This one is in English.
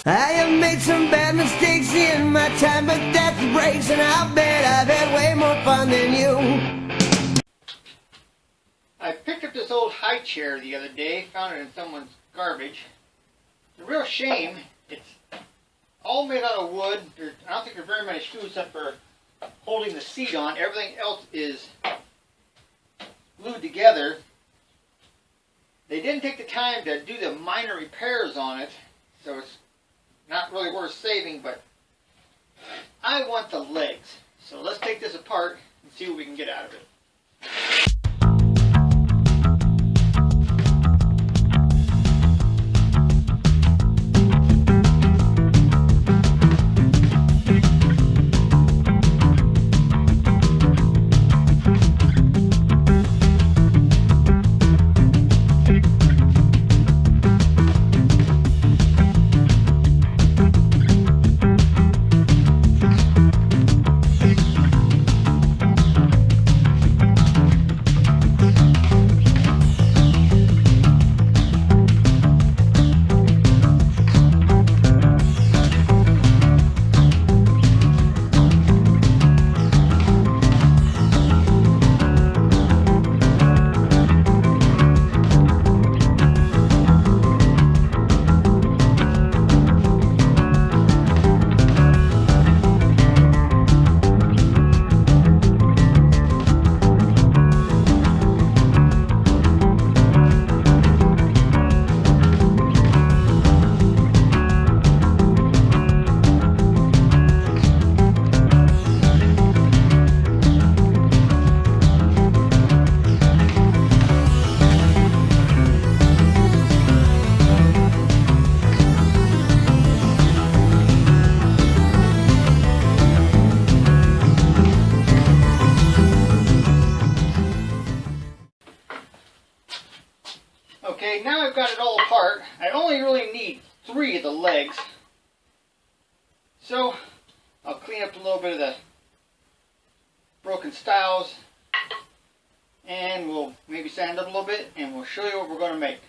I have made some bad mistakes in my time, but that's the breaks, and I'll bet I've had way more fun than you. I picked up this old high chair the other day, found it in someone's garbage. It's a real shame. It's all made out of wood. I don't think there are very many screws except for holding the seat on. Everything else is glued together. They didn't take the time to do the minor repairs on it, so it's not really worth saving, but I want the legs. So let's take this apart and see what we can get out of it. Okay, now I've got it all apart. I only really need 3 of the legs. So I'll clean up a little bit of the broken stiles and we'll maybe sand up a little bit and we'll show you what we're going to make.